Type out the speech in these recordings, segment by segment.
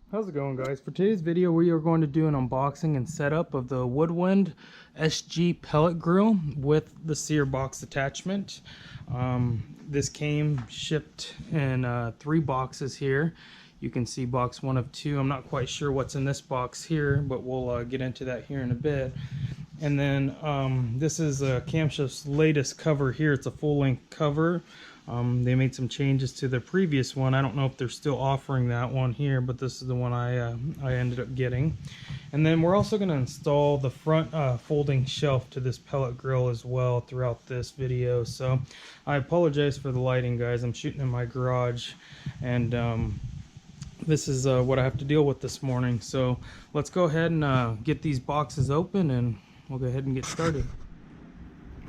How's it going, guys? For today's video we are going to do an unboxing and setup of the Woodwind SG pellet grill with the sear box attachment. This came shipped in 3 boxes here. You can see box 1 of 2. I'm not quite sure what's in this box here, but we'll get into that here in a bit. And then this is Camp Chef's latest cover here. It's a full-length cover. They made some changes to the previous one. I don't know if they're still offering that one here, but this is the one I ended up getting. And then we're also going to install the front folding shelf to this pellet grill as well throughout this video. So I apologize for the lighting, guys. I'm shooting in my garage, and this is what I have to deal with this morning. So let's go ahead and get these boxes open, and we'll go ahead and get started.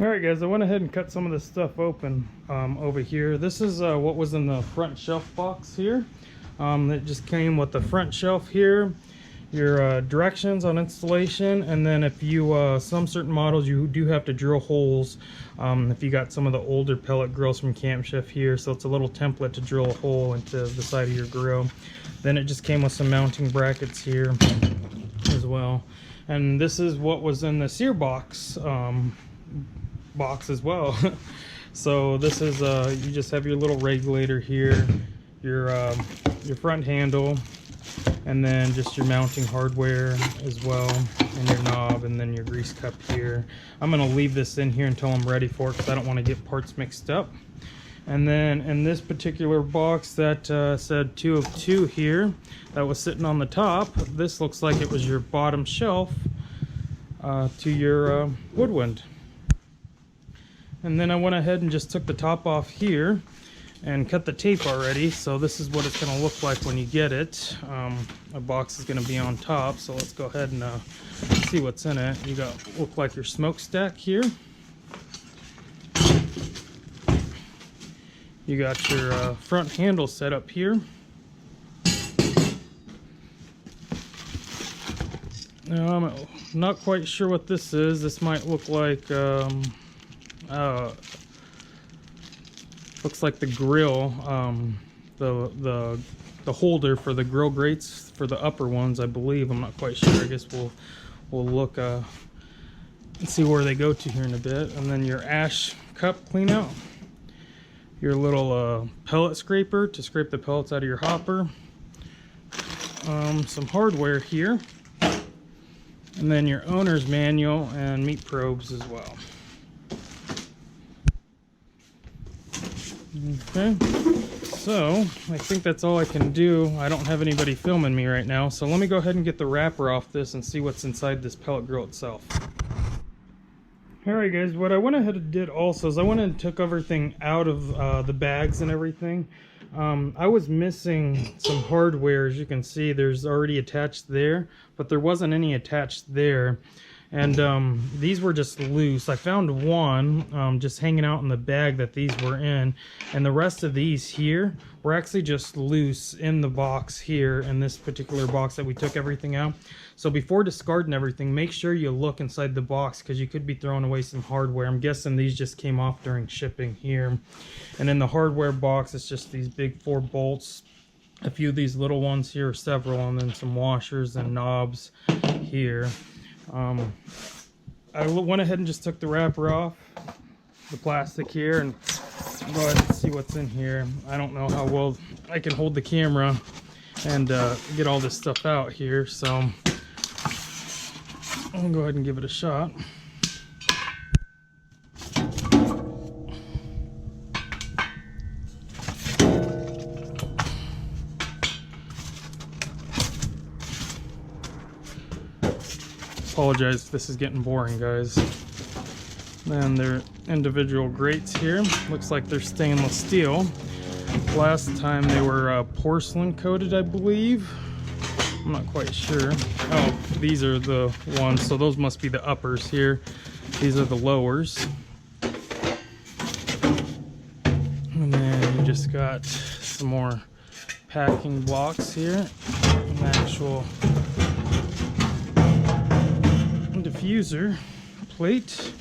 Alright, guys, I went ahead and cut some of this stuff open over here. This is what was in the front shelf box here. It just came with the front shelf here, your directions on installation, and then if you some certain models you do have to drill holes if you got some of the older pellet grills from Camp Chef here. So it's a little template to drill a hole into the side of your grill. Then it just came with some mounting brackets here as well. And this is what was in the sear box as well. So this is you just have your little regulator here, your front handle, and then just your mounting hardware as well, and your knob, and then your grease cup here. I'm going to leave this in here until I'm ready for it because I don't want to get parts mixed up. And then in this particular box that said 2 of 2 here, that was sitting on the top, this looks like it was your bottom shelf to your Woodwind. And then I went ahead and just took the top off here and cut the tape already. So this is what it's going to look like when you get it. A box is going to be on top. So let's go ahead and see what's in it. You got look like your smokestack here. You got your front handle set up here. Now, I'm not quite sure what this is. This might look like looks like the grill, the holder for the grill grates for the upper ones, I believe. I'm not quite sure. I guess we'll look and see where they go to here in a bit. And then your ash cup clean out, your little pellet scraper to scrape the pellets out of your hopper, some hardware here, and then your owner's manual and meat probes as well. Okay, so I think that's all I can do. I don't have anybody filming me right now, so let me go ahead and get the wrapper off this and see what's inside this pellet grill itself. Alright, guys, what I went ahead and did also is I went and took everything out of the bags and everything. I was missing some hardware. As you can see, there's already attached there, but there wasn't any attached there. And these were just loose. I found one just hanging out in the bag that these were in, and the rest of these here were actually just loose in the box here, in this particular box that we took everything out. So before discarding everything, make sure you look inside the box because you could be throwing away some hardware. I'm guessing these just came off during shipping here. And in the hardware box, it's just these big 4 bolts, a few of these little ones here, several, and then some washers and knobs here. I went ahead and just took the wrapper off, the plastic here, and go ahead and see what's in here. I don't know how well I can hold the camera and get all this stuff out here, so I'll go ahead and give it a shot. Apologize if this is getting boring, guys. Then their individual grates here. Looks like they're stainless steel. Last time they were porcelain coated, I believe. I'm not quite sure. Oh, these are the ones, so those must be the uppers here. These are the lowers. And then you just got some more packing blocks here. An actual diffuser plate.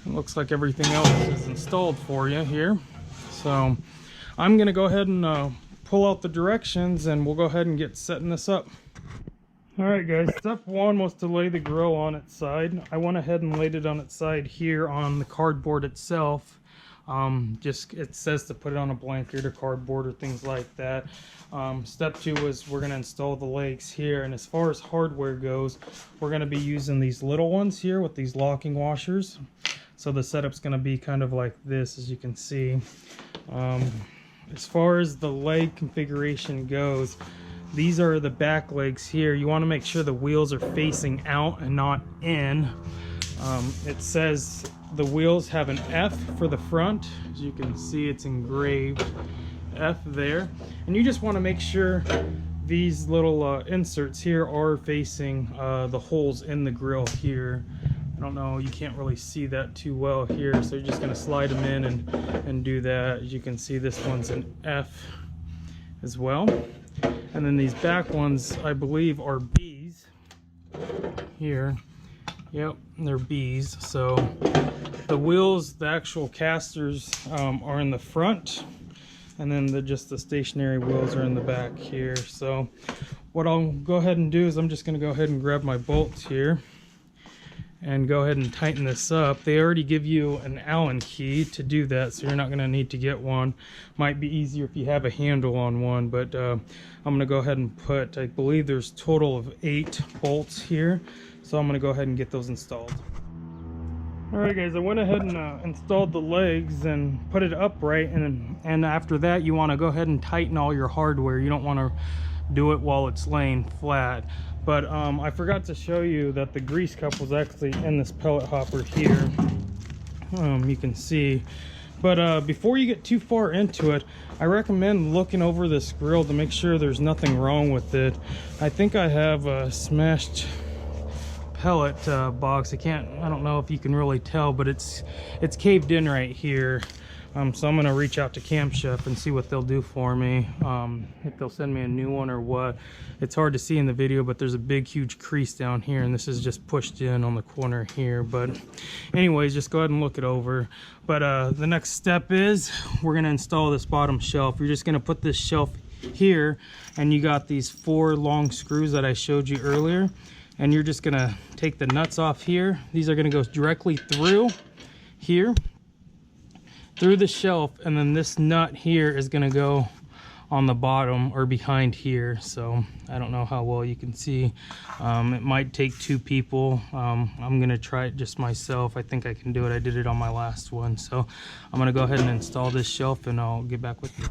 It looks like everything else is installed for you here. So I'm gonna go ahead and pull out the directions and we'll go ahead and get setting this up. Alright guys, step one was to lay the grill on its side. I went ahead and laid it on its side here on the cardboard itself. Just it says to put it on a blanket or cardboard or things like that. Step two was we're going to install the legs here, and as far as hardware goes, we're going to be using these little ones here with these locking washers. So the setup's going to be kind of like this, as you can see. As far as the leg configuration goes, these are the back legs here. You want to make sure the wheels are facing out and not in. It says the wheels have an F for the front. As you can see, it's engraved F there. And you just want to make sure these little inserts here are facing the holes in the grill here. I don't know, you can't really see that too well here, so you're just going to slide them in and do that. As you can see, this one's an F as well. And then these back ones, I believe, are B's here. Yep, they're B's. So the wheels, the actual casters are in the front, and then just the stationary wheels are in the back here. So what I'll go ahead and do is I'm just going to go ahead and grab my bolts here and go ahead and tighten this up. They already give you an Allen key to do that, so you're not going to need to get one. Might be easier if you have a handle on one, but I'm going to go ahead and put, I believe there's a total of 8 bolts here, so I'm going to go ahead and get those installed. Alright guys, I went ahead and installed the legs and put it upright, and after that you want to go ahead and tighten all your hardware. You don't want to do it while it's laying flat. But I forgot to show you that the grease cup was actually in this pellet hopper here. You can see. But before you get too far into it, I recommend looking over this grill to make sure there's nothing wrong with it. I think I have a smashed pellet box. I don't know if you can really tell, but it's caved in right here. So I'm gonna reach out to Camp Chef and see what they'll do for me, if they'll send me a new one or what. It's hard to see in the video, but there's a big huge crease down here, and this is just pushed in on the corner here. But anyways, just go ahead and look it over. But the next step is we're gonna install this bottom shelf. You're just gonna put this shelf here, and you got these 4 long screws that I showed you earlier, and you're just gonna take the nuts off here. These are gonna go directly through here, through the shelf, and then this nut here is going to go on the bottom or behind here. So I don't know how well you can see. It might take 2 people. I'm going to try it just myself. I think I can do it. I did it on my last one. So I'm going to go ahead and install this shelf, and I'll get back with you.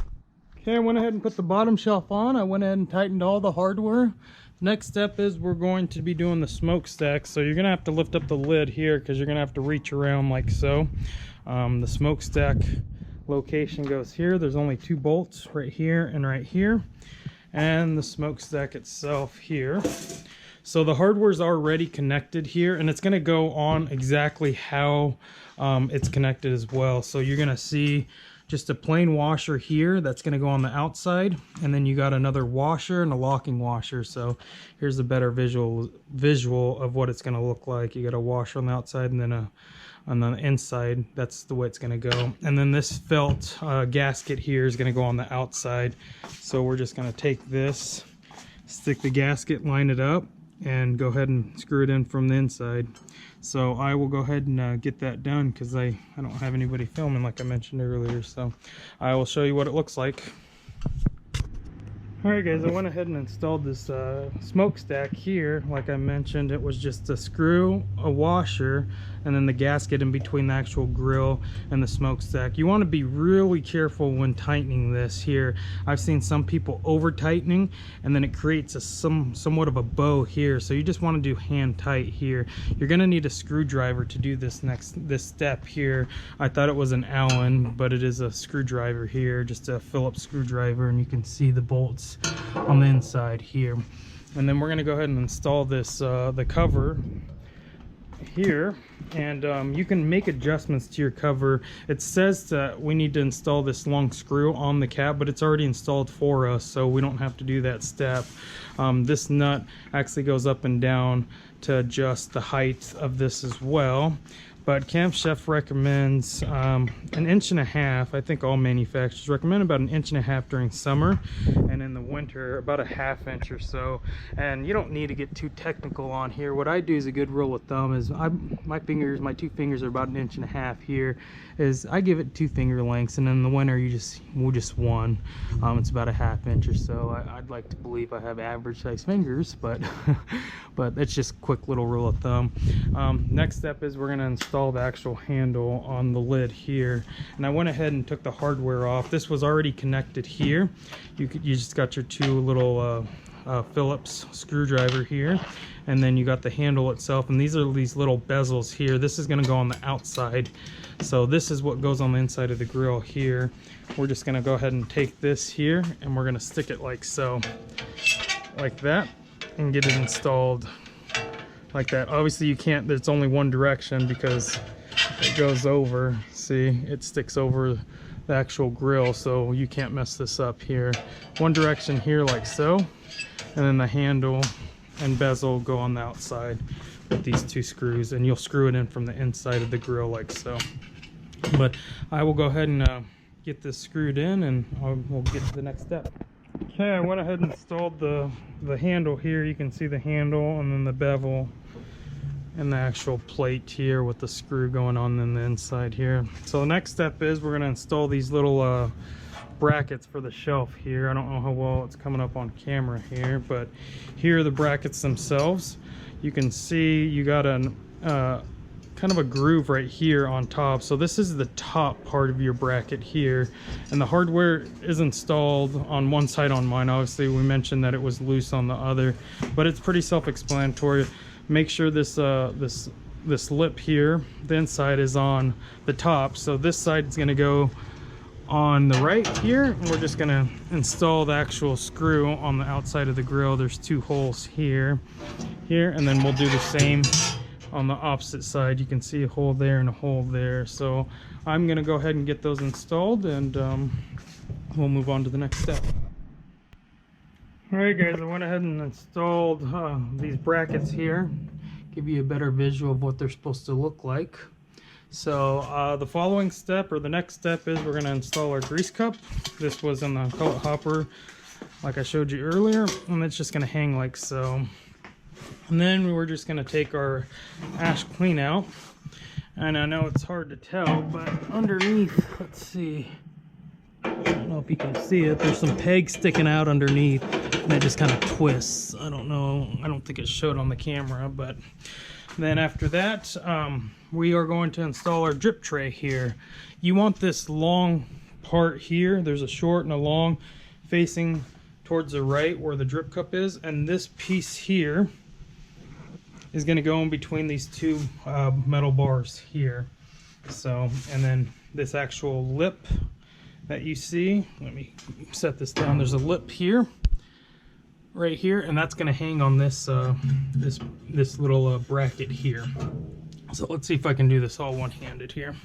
Okay, I went ahead and put the bottom shelf on. I went ahead and tightened all the hardware. Next step is we're going to be doing the smokestack. So you're going to have to lift up the lid here because you're going to have to reach around like so. The smokestack location goes here. There's only 2 bolts right here and right here, and the smokestack itself here. So the hardware's already connected here, and it's going to go on exactly how it's connected as well. So you're going to see just a plain washer here that's going to go on the outside, and then you got another washer and a locking washer. So here's a better visual of what it's going to look like. You got a washer on the outside and then on the inside. That's the way it's going to go. And then this felt gasket here is going to go on the outside. So we're just going to take this, stick the gasket, line it up, and go ahead and screw it in from the inside. So I will go ahead and get that done because I don't have anybody filming like I mentioned earlier. So I will show you what it looks like. Alright guys, I went ahead and installed this smokestack here. Like I mentioned, it was just a screw, a washer, and then the gasket in between the actual grill and the smokestack. You want to be really careful when tightening this here. I've seen some people over tightening, and then it creates a somewhat of a bow here. So you just want to do hand tight here. You're going to need a screwdriver to do this step here. I thought it was an Allen, but it is a screwdriver here, just a Phillips screwdriver, and you can see the bolts on the inside here. And then we're going to go ahead and install this the cover here, and you can make adjustments to your cover. It says that we need to install this long screw on the cap, but it's already installed for us, so we don't have to do that step. This nut actually goes up and down to adjust the height of this as well. But Camp Chef recommends 1.5 inches. I think all manufacturers recommend about 1.5 inches during summer, and in the winter about 1/2 inch or so. And you don't need to get too technical on here. What I do is a good rule of thumb is my 2 fingers are about 1.5 inches here. Is I give it 2 finger lengths, and in the winter we'll just one. It's about 1/2 inch or so. I'd like to believe I have average size fingers, but but that's just a quick little rule of thumb. Next step is we're going to install the actual handle on the lid here, and I went ahead and took the hardware off. This was already connected here. You just got your 2 little Phillips screwdriver here, and then you got the handle itself, and these are these little bezels here. This is going to go on the outside, so this is what goes on the inside of the grill here. We're just going to go ahead and take this here, and we're going to stick it like so, like that, and get it installed like that. Obviously you can't, there's only one direction because it goes over, see, it sticks over the actual grill, so you can't mess this up here. One direction here like so, and then the handle and bezel go on the outside with these 2 screws, and you'll screw it in from the inside of the grill like so. But I will go ahead and get this screwed in, and we'll get to the next step. Okay, I went ahead and installed the handle here. You can see the handle and then the bevel and the actual plate here with the screw going on in the inside here. So the next step is we're going to install these little brackets for the shelf here. I don't know how well it's coming up on camera here, but here are the brackets themselves. You can see you got a kind of a groove right here on top. So this is the top part of your bracket here, and the hardware is installed on one side on mine. Obviously we mentioned that it was loose on the other, but it's pretty self-explanatory. Make sure this lip here, the inside, is on the top. So this side is going to go on the right here, and we're just going to install the actual screw on the outside of the grill. There's 2 holes here, and then we'll do the same on the opposite side. You can see a hole there and a hole there. So I'm going to go ahead and get those installed, and we'll move on to the next step. Alright guys, I went ahead and installed these brackets here, give you a better visual of what they're supposed to look like. So the following step, or the next step, is we're going to install our grease cup. This was in the pellet hopper like I showed you earlier, and it's just going to hang like so. And then we're just going to take our ash clean out, and I know it's hard to tell, but underneath, let's see, I don't know if you can see it, there's some pegs sticking out underneath, and it just kind of twists. I don't know, I don't think it showed on the camera. But then after that, we are going to install our drip tray here. You want this long part here, there's a short and a long facing towards the right where the drip cup is, and this piece here is going to go in between these 2 metal bars here. So, and then this actual lip that you see, let me set this down, there's a lip here, right here, and that's going to hang on this this little bracket here. So let's see if I can do this all one-handed here.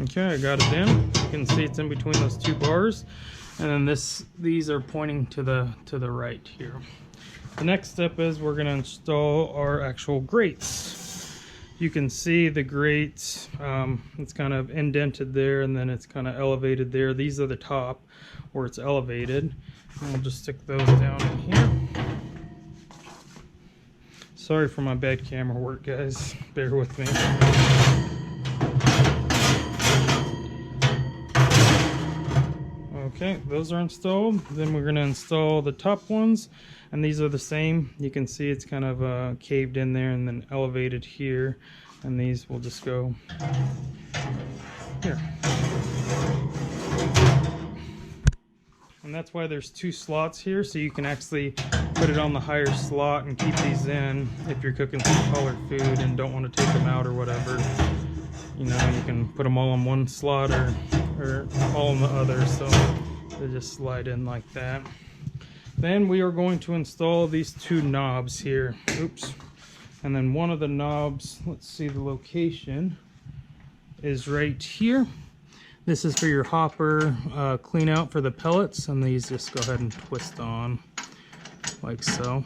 Okay, I got it in. You can see it's in between those 2 bars, and then these are pointing to the right here. The next step is we're going to install our actual grates. You can see the grates, it's kind of indented there, and then it's kind of elevated there. These are the top where it's elevated, and we'll just stick those down in here. Sorry for my bad camera work, guys, bear with me. Okay, those are installed. Then we're going to install the top ones, and these are the same. You can see it's kind of caved in there and then elevated here, and these will just go here. And that's why there's 2 slots here, so you can actually put it on the higher slot and keep these in if you're cooking some colored food and don't want to take them out or whatever. You know, you can put them all in one slot or all in the other, so they just slide in like that. Then we are going to install these 2 knobs here. Oops. And then one of the knobs, let's see the location, is right here. This is for your hopper clean out for the pellets, and these just go ahead and twist on like so.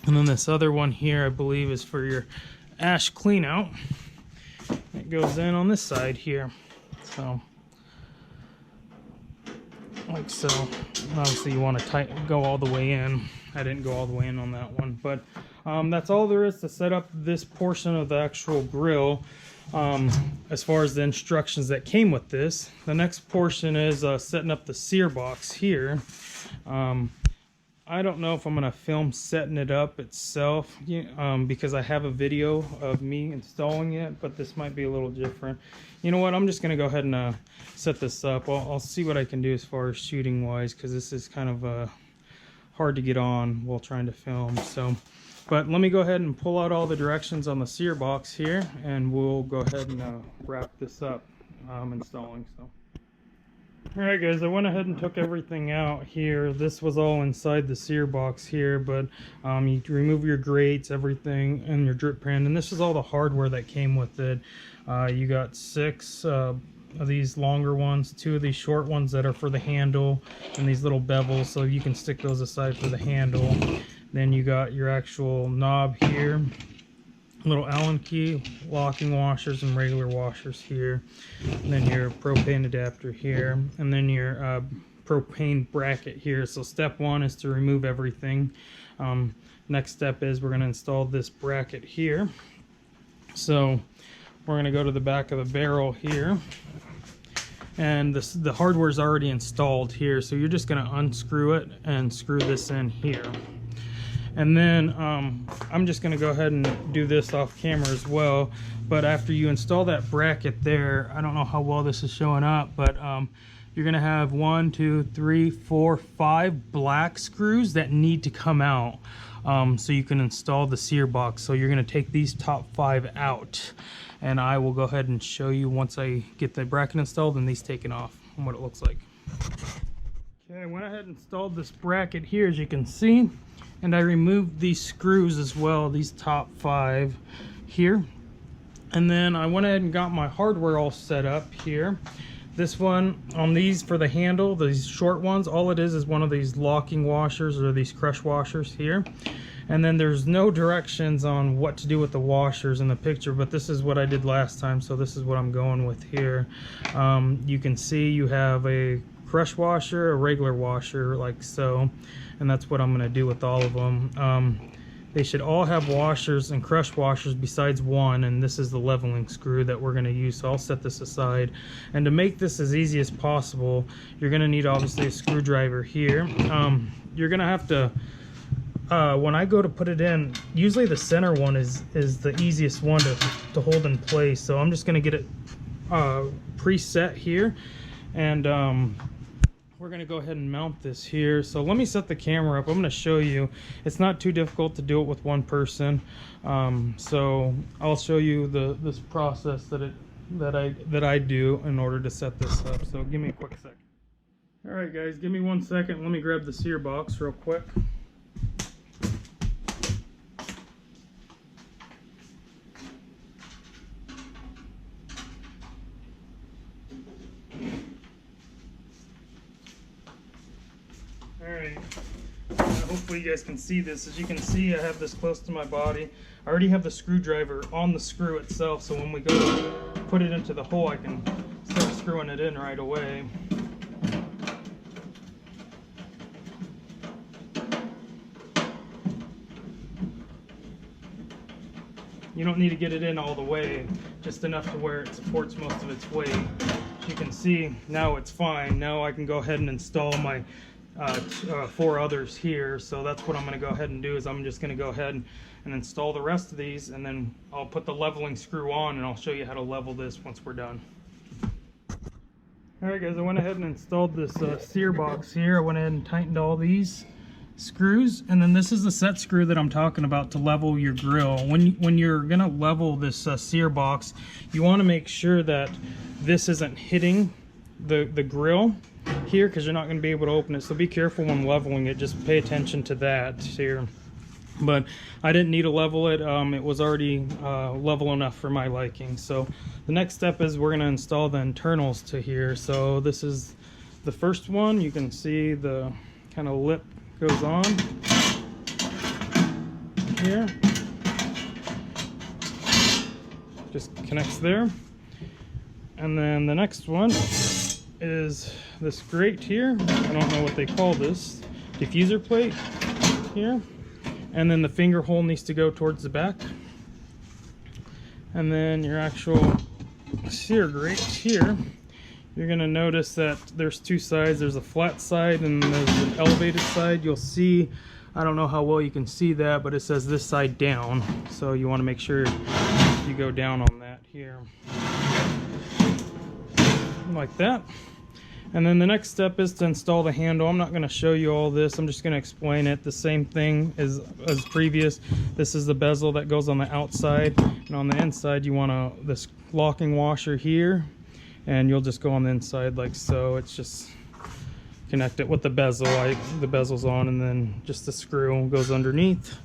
And then this other one here, I believe, is for your ash clean out. It goes in on this side here, so like so. Obviously you want to go all the way in. I didn't go all the way in on that one, but that's all there is to set up this portion of the actual grill. As far as the instructions that came with this, the next portion is setting up the sear box here. I don't know if I'm gonna film setting it up itself, because I have a video of me installing it, but this might be a little different. You know what, I'm just gonna go ahead and set this up. I'll see what I can do as far as shooting wise, because this is kind of hard to get on while trying to film. So, but let me go ahead and pull out all the directions on the sear box here, and we'll go ahead and wrap this up installing. So. Alright guys, I went ahead and took everything out here. This was all inside the sear box here, but you remove your grates, everything, and your drip pan, and this is all the hardware that came with it. You got 6 of these longer ones, 2 of these short ones that are for the handle, and these little bevels, so you can stick those aside for the handle. Then you got your actual knob here, little Allen key, locking washers and regular washers here, and then your propane adapter here, and then your propane bracket here. So step 1 is to remove everything. Next step is we're going to install this bracket here. So we're going to go to the back of the barrel here, and the hardware is already installed here, so you're just going to unscrew it and screw this in here. And then I'm just going to go ahead and do this off camera as well. But after you install that bracket there, I don't know how well this is showing up, but you're going to have 1, 2, 3, 4, 5 black screws that need to come out so you can install the sear box. So you're going to take these top 5 out, and I will go ahead and show you once I get the bracket installed and these taken off and what it looks like. Okay, I went ahead and installed this bracket here, as you can see. And I removed these screws as well, these top 5 here. And then I went ahead and got my hardware all set up here. This one on these for the handle, these short ones, all it is one of these locking washers or these crush washers here. And then there's no directions on what to do with the washers in the picture, but this is what I did last time, so this is what I'm going with here. You can see you have a crush washer, a regular washer, like so, and that's what I'm going to do with all of them. They should all have washers and crush washers besides one, and this is the leveling screw that we're going to use, so I'll set this aside. And to make this as easy as possible, you're going to need obviously a screwdriver here. You're going to have to, when I go to put it in, usually the center one is the easiest one to hold in place, so I'm just going to get it preset here, and we're going to go ahead and mount this here. So let me set the camera up. I'm going to show you. It's not too difficult to do it with one person. So I'll show you this process that I do in order to set this up. So give me a quick second. All right, guys, give me 1 second. Let me grab the sear box real quick. Alright, hopefully you guys can see this. As you can see, I have this close to my body. I already have the screwdriver on the screw itself, so when we go to put it into the hole, I can start screwing it in right away. You don't need to get it in all the way, just enough to where it supports most of its weight. As you can see, now it's fine. Now I can go ahead and install my 4 others here. So that's what I'm going to go ahead and do, is I'm just going to go ahead and install the rest of these, and then I'll put the leveling screw on, and I'll show you how to level this once we're done. Alright guys, I went ahead and installed this sear box here. I went ahead and tightened all these screws, and then this is the set screw that I'm talking about to level your grill. When you're going to level this sear box, you want to make sure that this isn't hitting the grill here, because you're not going to be able to open it. So be careful when leveling it. Just pay attention to that here. But I didn't need to level it. It was already level enough for my liking. So the next step is we're going to install the internals to here. So this is the first one. You can see the kind of lip goes on. here. Just connects there. And then the next one is this grate here. I don't know what they call this. Diffuser plate here. And then the finger hole needs to go towards the back. And then your actual sear grate here, you're going to notice that there's two sides. There's a flat side and there's an elevated side. You'll see, I don't know how well you can see that, but it says this side down. So you want to make sure you go down on that here. Like that. And then the next step is to install the handle. I'm not going to show you all this. I'm just going to explain it. The same thing as previous. This is the bezel that goes on the outside, and on the inside you want this locking washer here, and you'll just go on the inside like so. It's just connect it with the bezel. The bezel's on, and then just the screw goes underneath.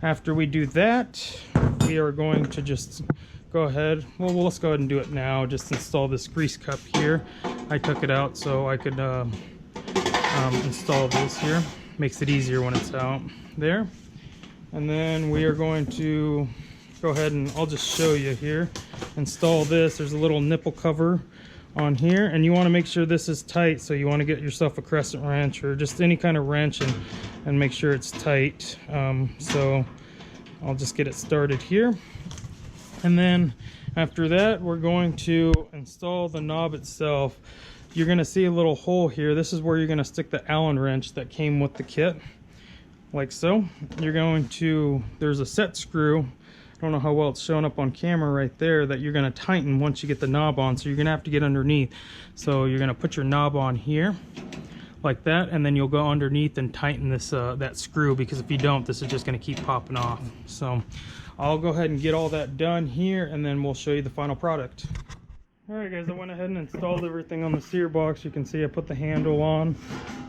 After we do that, we are going to just go ahead. Well, let's go ahead and do it now. Just install this grease cup here. I took it out so I could install this here. Makes it easier when it's out there. And then we are going to go ahead and I'll just show you here. Install this. There's a little nipple cover on here, and you want to make sure this is tight. So you want to get yourself a crescent wrench or just any kind of wrench and make sure it's tight. So I'll just get it started here. And then after that, we're going to install the knob itself. You're going to see a little hole here. This is where you're going to stick the Allen wrench that came with the kit, like so. You're going to, there's a set screw. I don't know how well it's showing up on camera right there, that you're going to tighten once you get the knob on. So you're going to have to get underneath. So you're going to put your knob on here like that, and then you'll go underneath and tighten this that screw, because if you don't, this is just going to keep popping off. So I'll go ahead and get all that done here, and then we'll show you the final product. Alright guys, I went ahead and installed everything on the sear box. You can see I put the handle on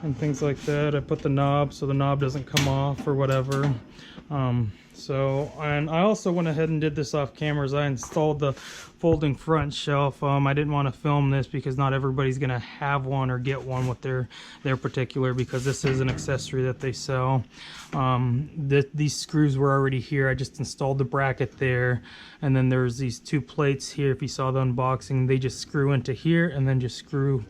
and things like that. I put the knob so the knob doesn't come off or whatever. And I also went ahead and did this off camera. I installed the folding front shelf. I didn't want to film this because not everybody's going to have one or get one with their particular, because this is an accessory that they sell. These screws were already here. I just installed the bracket there, and then there's these two plates here. If you saw the unboxing, they just screw into here and then just screw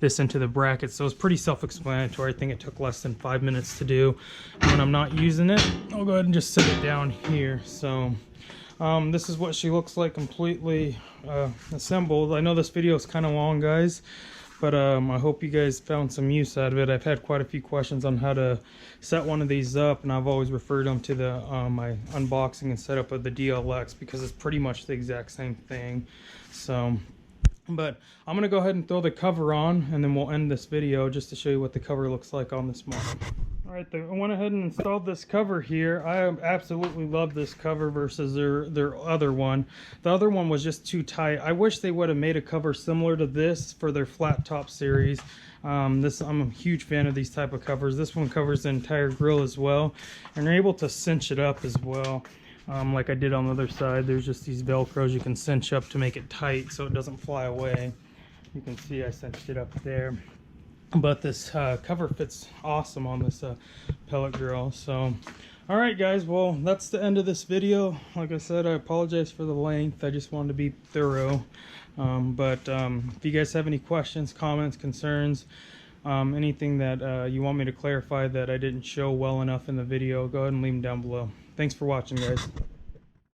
this into the bracket. So it's pretty self-explanatory. I think it took less than 5 minutes to do. And when I'm not using it, I'll go ahead and just set it down here. So this is what she looks like completely assembled. I know this video is kind of long, guys, but I hope you guys found some use out of it. I've had quite a few questions on how to set one of these up, and I've always referred them to the my unboxing and setup of the DLX, because it's pretty much the exact same thing. So but I'm gonna go ahead and throw the cover on, and then we'll end this video just to show you what the cover looks like on this model. Alright, I went ahead and installed this cover here. I absolutely love this cover versus their other one. The other one was just too tight. I wish they would have made a cover similar to this for their flat top series. I'm a huge fan of these type of covers. This one covers the entire grill as well, and you're able to cinch it up as well. Like I did on the other side. There's just these velcros you can cinch up to make it tight so it doesn't fly away. You can see I cinched it up there. But this cover fits awesome on this pellet grill. So alright guys, well that's the end of this video. Like I said, I apologize for the length. I just wanted to be thorough. If you guys have any questions, comments, concerns, anything that you want me to clarify that I didn't show well enough in the video, go ahead and leave them down below. Thanks for watching, guys.